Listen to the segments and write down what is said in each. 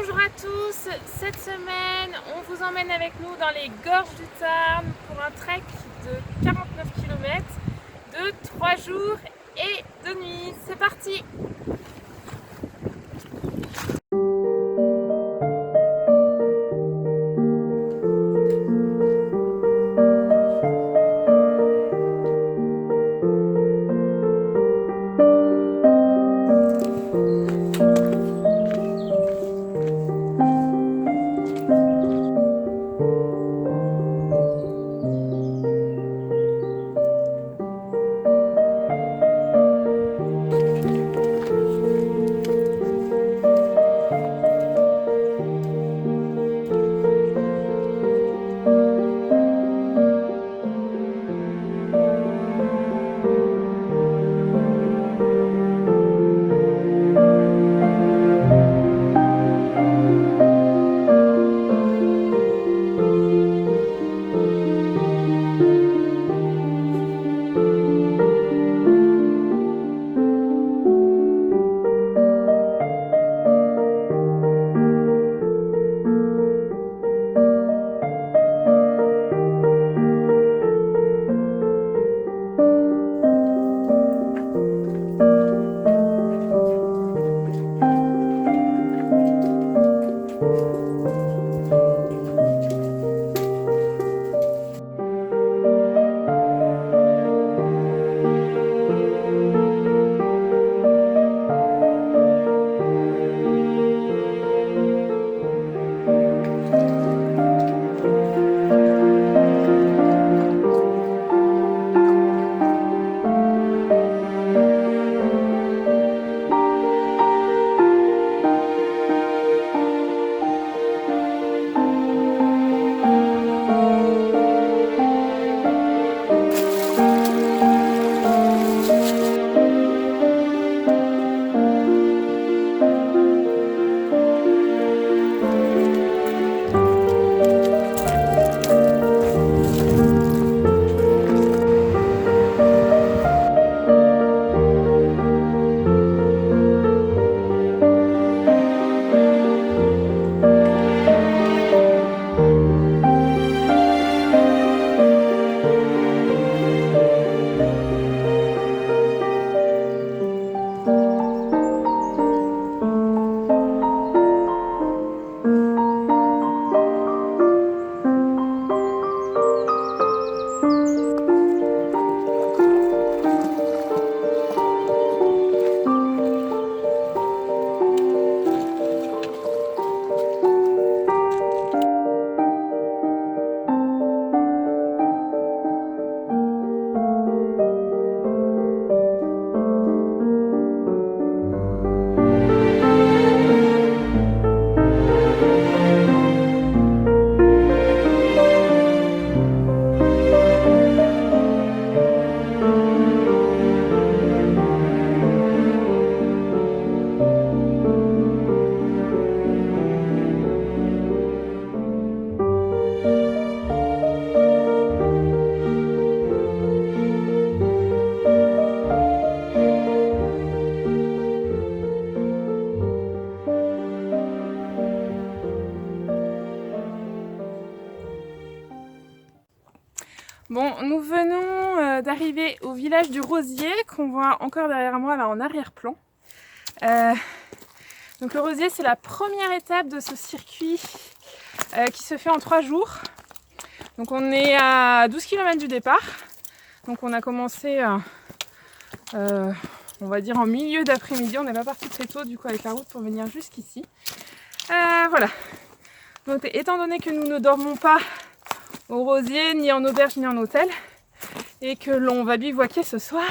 Bonjour à tous, cette semaine on vous emmène avec nous dans les gorges du Tarn pour un trek de 49 km de 3 jours et 2 nuits. C'est parti! Bon, nous venons d'arriver au village du Rosier qu'on voit encore derrière moi là en arrière-plan. Donc le Rosier, c'est la première étape de ce circuit qui se fait en 3 jours. Donc on est à 12 km du départ. Donc on a commencé on va dire en milieu d'après-midi. On n'est pas parti très tôt du coup avec la route pour venir jusqu'ici. Voilà. Donc étant donné que nous ne dormons pas au Rosier, ni en auberge, ni en hôtel, et que l'on va bivouaquer ce soir,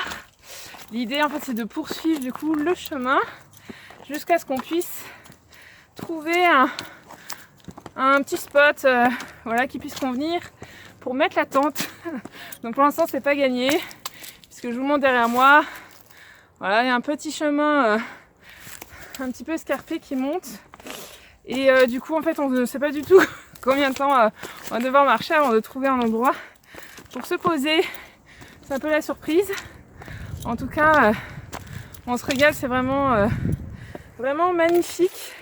l'idée en fait c'est de poursuivre du coup le chemin jusqu'à ce qu'on puisse trouver un petit spot voilà, qui puisse convenir pour mettre la tente. Donc pour l'instant c'est pas gagné, puisque je vous montre derrière moi, voilà, il y a un petit chemin un petit peu escarpé qui monte, et du coup en fait on ne sait pas du tout combien de temps on va devoir marcher avant de trouver un endroit pour se poser. C'est un peu la surprise. En tout cas, on se régale, c'est vraiment magnifique.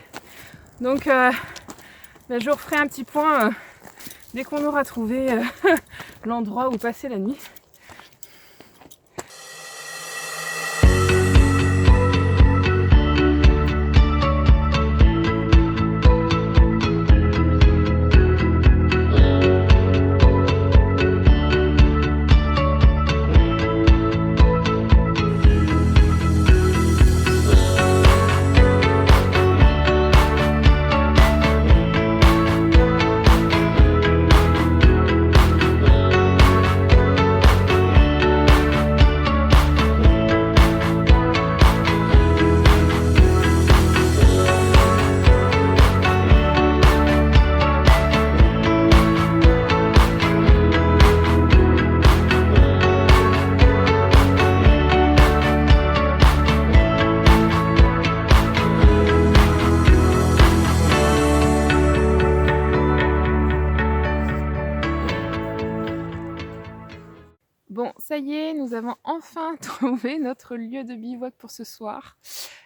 Donc je vous referai un petit point dès qu'on aura trouvé l'endroit où passer la nuit. Bon, ça y est, nous avons enfin trouvé notre lieu de bivouac pour ce soir.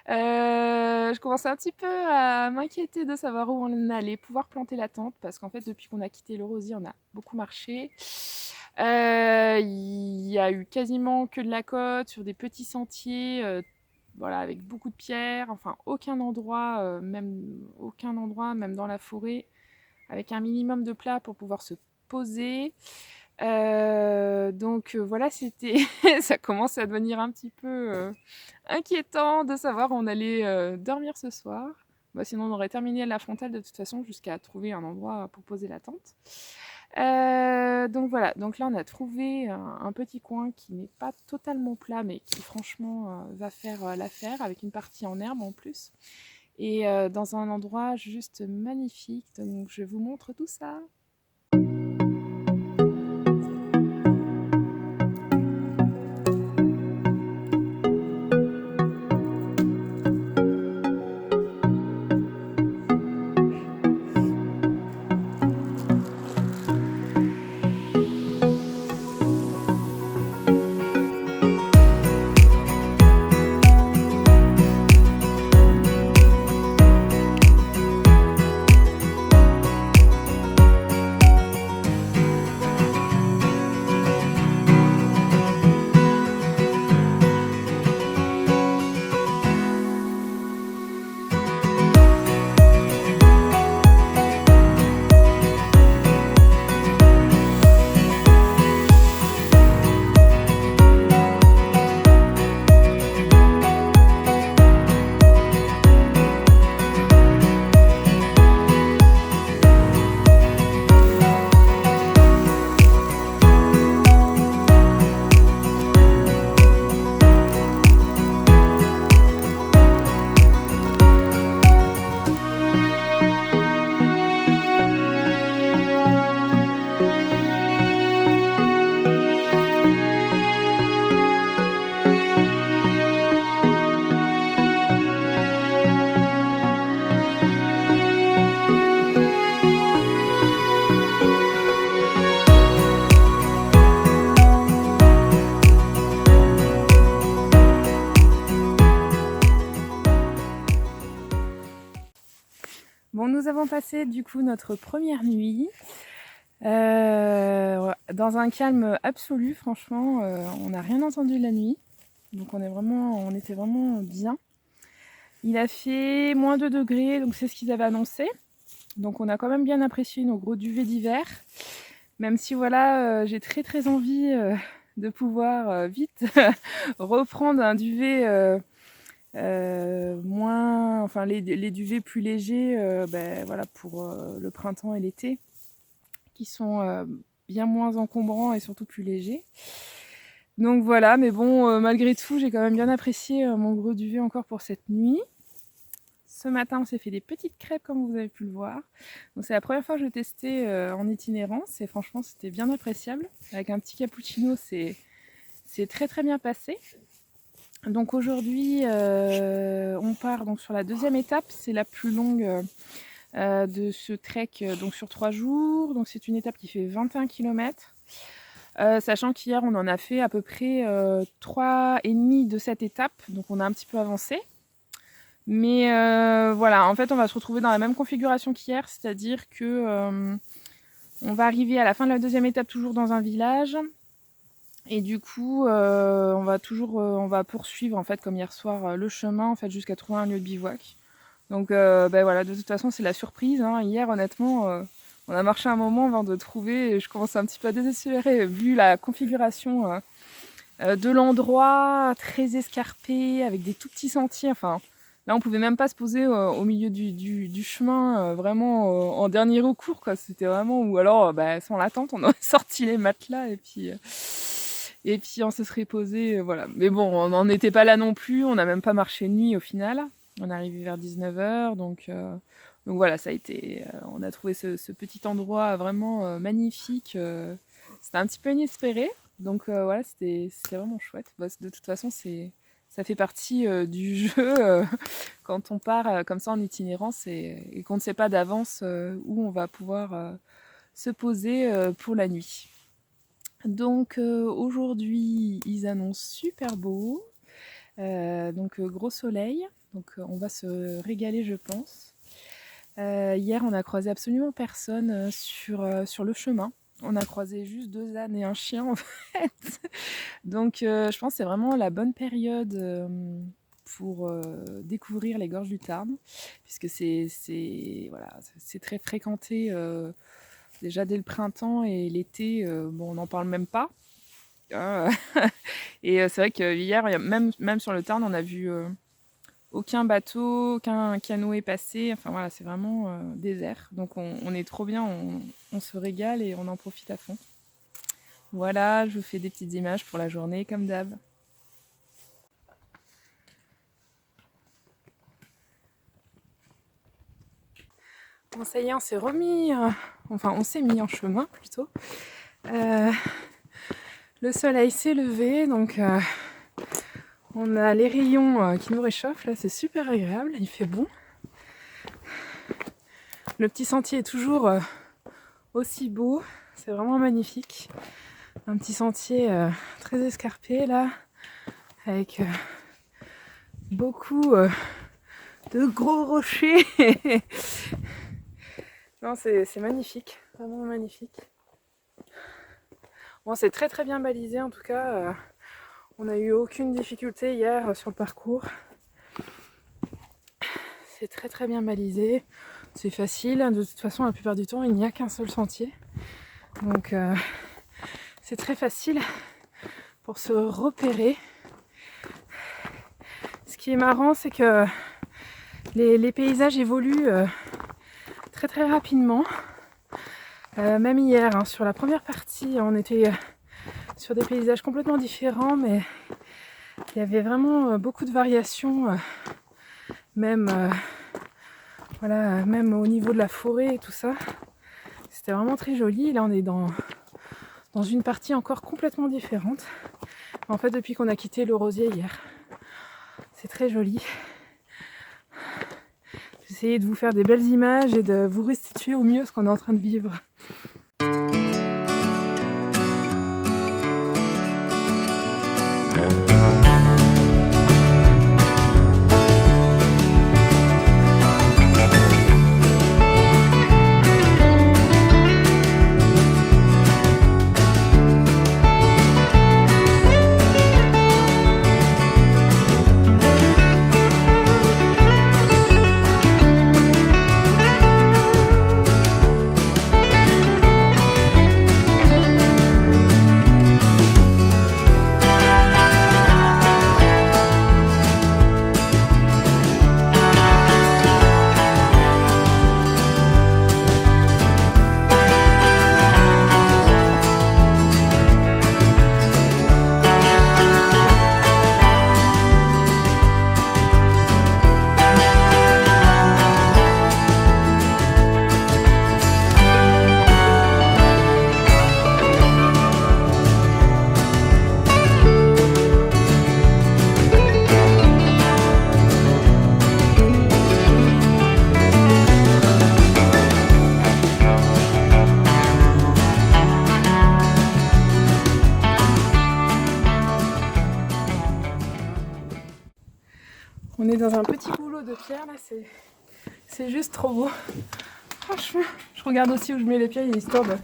Je commençais un petit peu à m'inquiéter de savoir où on allait pouvoir planter la tente parce qu'en fait, depuis qu'on a quitté le Rosier, on a beaucoup marché. Il y a eu quasiment que de la côte sur des petits sentiers, voilà, avec beaucoup de pierres. Enfin, aucun endroit, même dans la forêt, avec un minimum de plat pour pouvoir se poser. Donc voilà, ça commence à devenir un petit peu inquiétant de savoir où on allait dormir ce soir. Sinon on aurait terminé la frontale de toute façon jusqu'à trouver un endroit pour poser la tente. Donc voilà, donc là on a trouvé un petit coin qui n'est pas totalement plat mais qui franchement va faire l'affaire avec une partie en herbe en plus. Et dans un endroit juste magnifique, donc je vous montre tout ça. Bon, nous avons passé du coup notre première nuit dans un calme absolu, franchement, on n'a rien entendu la nuit, donc on était vraiment bien. Il a fait moins 2 degrés, donc c'est ce qu'ils avaient annoncé, donc on a quand même bien apprécié nos gros duvets d'hiver, même si voilà, j'ai très envie de pouvoir vite reprendre un duvet moins, enfin les duvets plus légers voilà, pour le printemps et l'été, qui sont bien moins encombrants et surtout plus légers. Donc voilà, mais bon, malgré tout, j'ai quand même bien apprécié mon gros duvet encore pour cette nuit. Ce matin, on s'est fait des petites crêpes comme vous avez pu le voir. Donc c'est la première fois que je testais en itinérance et franchement c'était bien appréciable. Avec un petit cappuccino, c'est très bien passé. Donc aujourd'hui, on part donc sur la deuxième étape, c'est la plus longue de ce trek donc sur 3 jours. Donc c'est une étape qui fait 21 km. Sachant qu'hier on en a fait à peu près 3,5 de cette étape, donc on a un petit peu avancé. Mais voilà, en fait, on va se retrouver dans la même configuration qu'hier, c'est-à-dire que on va arriver à la fin de la deuxième étape toujours dans un village. Et du coup, on va poursuivre en fait comme hier soir le chemin en fait jusqu'à trouver un lieu de bivouac. Donc voilà, de toute façon c'est la surprise. Hein. Hier honnêtement, on a marché un moment avant de trouver et je commençais un petit peu à désespérer vu la configuration de l'endroit, très escarpé, avec des tout petits sentiers. Enfin, là on pouvait même pas se poser au milieu du chemin, vraiment en dernier recours quoi. C'était vraiment, ou alors sans l'attente, on aurait sorti les matelas et puis on se serait posé, voilà. Mais bon, on n'en était pas là non plus, on n'a même pas marché de nuit au final. On est arrivé vers 19h, donc voilà, ça a été. On a trouvé ce petit endroit vraiment magnifique. C'était un petit peu inespéré, donc voilà, c'était vraiment chouette. De toute façon, ça fait partie du jeu quand on part comme ça en itinérance et qu'on ne sait pas d'avance où on va pouvoir se poser pour la nuit. Donc aujourd'hui, ils annoncent super beau, donc gros soleil, donc on va se régaler je pense. Hier, on a croisé absolument personne sur le chemin. On a croisé juste 2 ânes et un chien en fait. Donc je pense que c'est vraiment la bonne période pour découvrir les gorges du Tarn, puisque c'est très fréquenté déjà dès le printemps et l'été, on n'en parle même pas. Et c'est vrai que hier, même sur le Tarn, on a vu aucun bateau, aucun canoë passé. Enfin voilà, c'est vraiment désert. Donc on est trop bien, on se régale et on en profite à fond. Voilà, je vous fais des petites images pour la journée comme d'hab. Bon, ça y est, on s'est remis, on s'est mis en chemin plutôt. Le soleil s'est levé, donc on a les rayons qui nous réchauffent. Là, c'est super agréable, il fait bon. Le petit sentier est toujours aussi beau, c'est vraiment magnifique. Un petit sentier très escarpé là, avec beaucoup de gros rochers. Non, c'est magnifique, vraiment magnifique. Bon, c'est très très bien balisé en tout cas. On n'a eu aucune difficulté hier sur le parcours. C'est très très bien balisé, c'est facile. De toute façon, la plupart du temps, il n'y a qu'un seul sentier. Donc c'est très facile pour se repérer. Ce qui est marrant, c'est que les paysages évoluent très très rapidement. Même hier, hein, sur la première partie, on était sur des paysages complètement différents, mais il y avait vraiment beaucoup de variations, même au niveau de la forêt et tout ça. C'était vraiment très joli. Là, on est dans une partie encore complètement différente. En fait, depuis qu'on a quitté le Rosier hier, c'est très joli. J'essayais de vous faire des belles images et de vous restituer au mieux ce qu'on est en train de vivre. On est dans un petit boulot rouleaux de pierre là, c'est juste trop beau. Franchement, je regarde aussi où je mets les pieds histoire de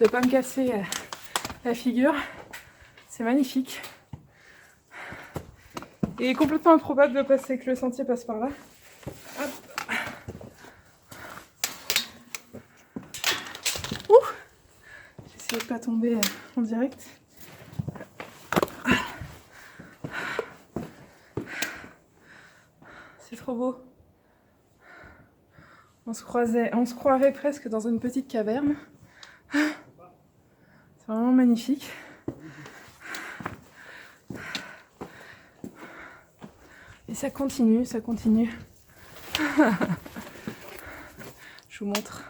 ne pas me casser la figure. C'est magnifique. Et complètement improbable de passer que le sentier passe par là. Hop. Ouh, j'essaie de pas tomber en direct. C'est trop beau. On se croirait presque dans une petite caverne. C'est vraiment magnifique. Et ça continue, ça continue. Je vous montre.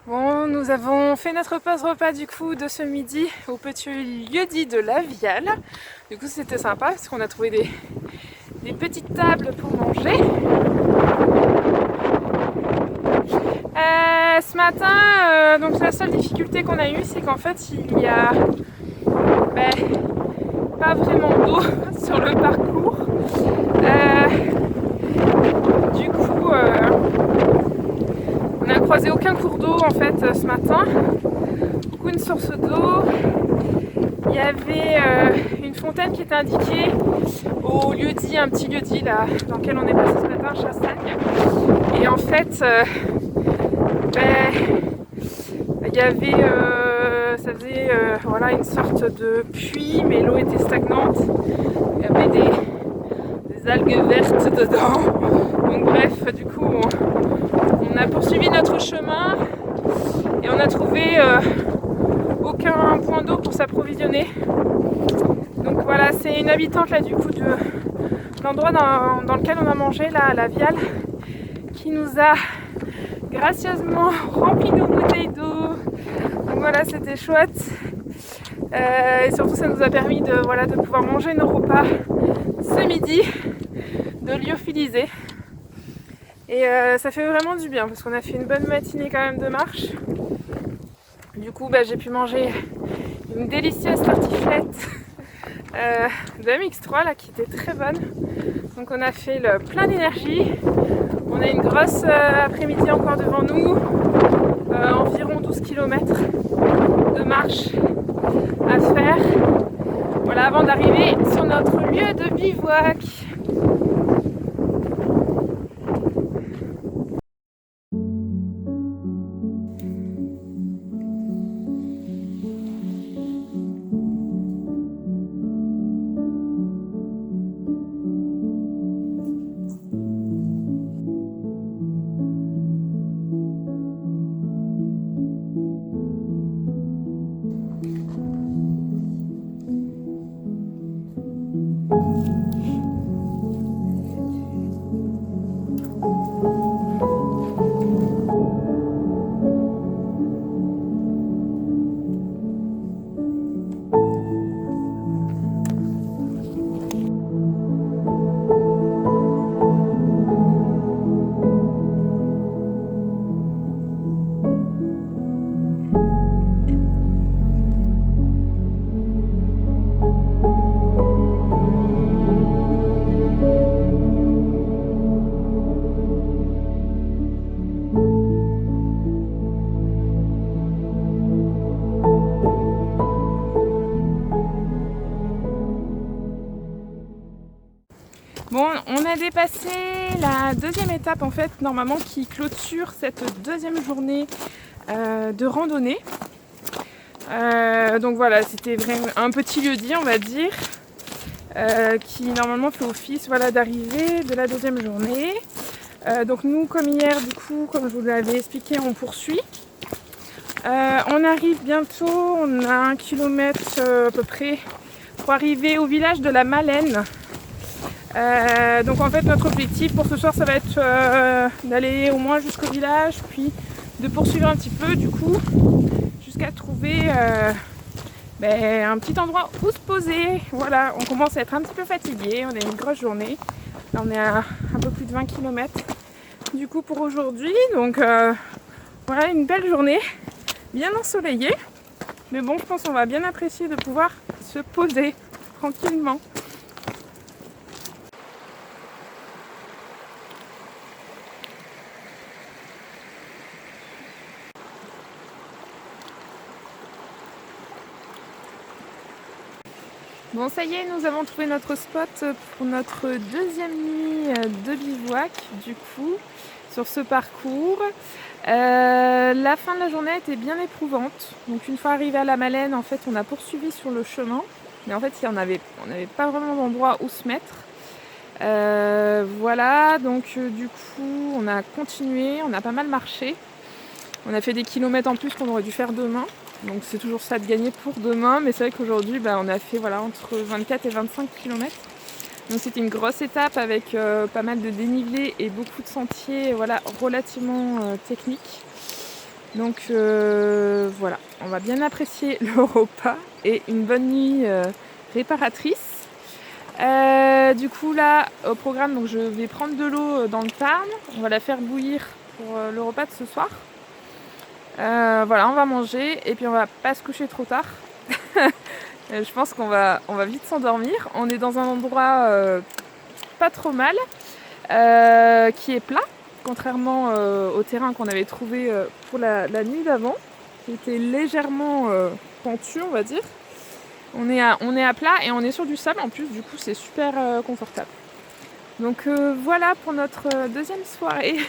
Bon, nous avons fait notre pause repas du coup de ce midi au petit lieu-dit de la Viale. Du coup c'était sympa parce qu'on a trouvé des petites tables pour manger. Ce matin, donc la seule difficulté qu'on a eue, c'est qu'en fait il y a pas vraiment d'eau sur le parcours. Du coup, on n'a croisé aucun cours d'eau en fait ce matin. Aucune source d'eau. Il y avait une fontaine qui était indiquée au lieu-dit, un petit lieu-dit là, dans lequel on est passé ce matin, Chassagne. Et en fait, il y avait, ça faisait voilà, une sorte de puits, mais l'eau était stagnante. Il y avait des algues vertes dedans. Donc bref, du coup, on a poursuivi notre chemin et on a trouvé aucun point d'eau pour s'approvisionner. Donc voilà, c'est une habitante là du coup de l'endroit dans lequel on a mangé là, à la Viale, qui nous a gracieusement rempli nos bouteilles d'eau. Donc voilà, c'était chouette. Et surtout ça nous a permis de pouvoir manger nos repas ce midi, de lyophiliser. Et ça fait vraiment du bien parce qu'on a fait une bonne matinée quand même de marche. Du coup j'ai pu manger une délicieuse tartiflette de MX3 là, qui était très bonne. Donc on a fait le plein d'énergie. On a une grosse après-midi encore devant nous, environ 12 km de marche à faire. Voilà, avant d'arriver sur notre lieu de bivouac. a dépassé la deuxième étape en fait, normalement qui clôture cette deuxième journée de randonnée. Donc voilà, c'était vraiment un petit lieu-dit on va dire, qui normalement fait office voilà, d'arrivée de la deuxième journée. Donc nous comme hier du coup, comme je vous l'avais expliqué, on poursuit. On arrive bientôt, on a 1 kilomètre à peu près pour arriver au village de la Malène. Donc en fait notre objectif pour ce soir ça va être d'aller au moins jusqu'au village, puis de poursuivre un petit peu du coup jusqu'à trouver un petit endroit où se poser. Voilà, on commence à être un petit peu fatigué, on a une grosse journée. Là on est à un peu plus de 20 km du coup pour aujourd'hui. Donc voilà, une belle journée, bien ensoleillée. Mais bon, je pense qu'on va bien apprécier de pouvoir se poser tranquillement. Bon, ça y est, nous avons trouvé notre spot pour notre deuxième nuit de bivouac, du coup, sur ce parcours. La fin de la journée était bien éprouvante. Donc, une fois arrivé à la Malène, en fait, on a poursuivi sur le chemin. Mais en fait, on n'avait pas vraiment d'endroit où se mettre. Voilà, donc du coup, on a continué, on a pas mal marché. On a fait des kilomètres en plus qu'on aurait dû faire demain. Donc c'est toujours ça de gagner pour demain, mais c'est vrai qu'aujourd'hui on a fait entre 24 et 25 km. Donc c'était une grosse étape avec pas mal de dénivelé et beaucoup de sentiers relativement techniques. Donc voilà, on va bien apprécier le repas et une bonne nuit réparatrice. Du coup là au programme, donc, je vais prendre de l'eau dans le Tarn, on va la faire bouillir pour le repas de ce soir. Voilà, on va manger et puis on va pas se coucher trop tard. Je pense qu'on va vite s'endormir. On est dans un endroit pas trop mal, qui est plat, contrairement au terrain qu'on avait trouvé pour la nuit d'avant, qui était légèrement pentu, on va dire. On est à plat et on est sur du sable en plus, du coup c'est super confortable. Donc voilà pour notre deuxième soirée.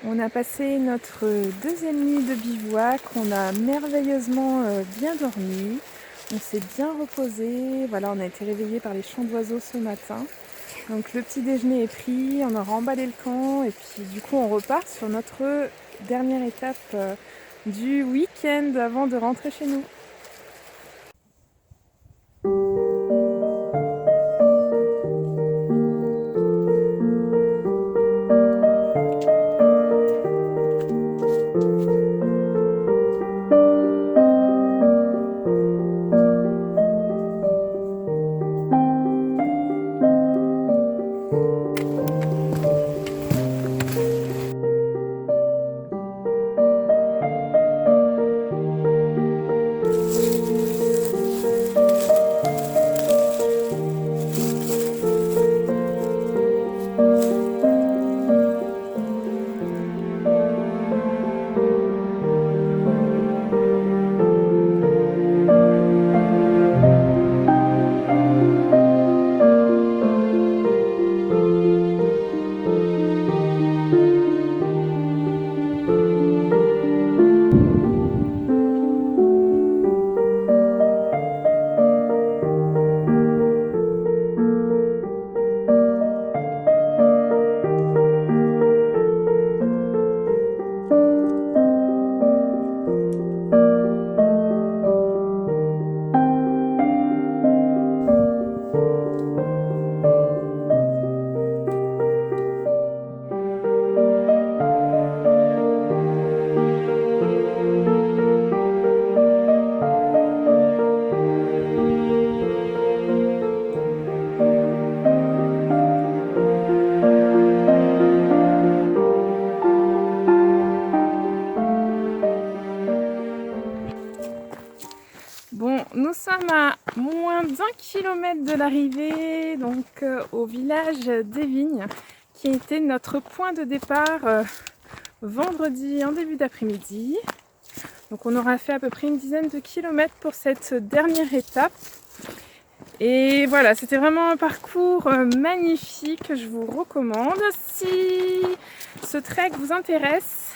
On a passé notre deuxième nuit de bivouac, on a merveilleusement bien dormi, on s'est bien reposé, voilà, on a été réveillés par les chants d'oiseaux ce matin. Donc le petit déjeuner est pris, on a remballé le camp et puis du coup on repart sur notre dernière étape du week-end avant de rentrer chez nous. Nous sommes à moins d'1 kilomètre de l'arrivée, donc au village des Vignes, qui était notre point de départ vendredi en début d'après-midi. Donc on aura fait à peu près une dizaine de kilomètres pour cette dernière étape. Et voilà, c'était vraiment un parcours magnifique que je vous recommande. Si ce trek vous intéresse,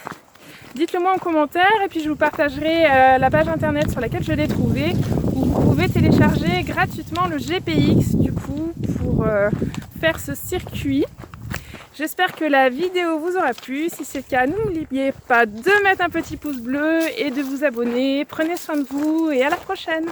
dites-le moi en commentaire et puis je vous partagerai la page internet sur laquelle je l'ai trouvé, où vous pouvez télécharger gratuitement le GPX du coup pour faire ce circuit. J'espère que la vidéo vous aura plu. Si c'est le cas, n'oubliez pas de mettre un petit pouce bleu et de vous abonner. Prenez soin de vous et à la prochaine!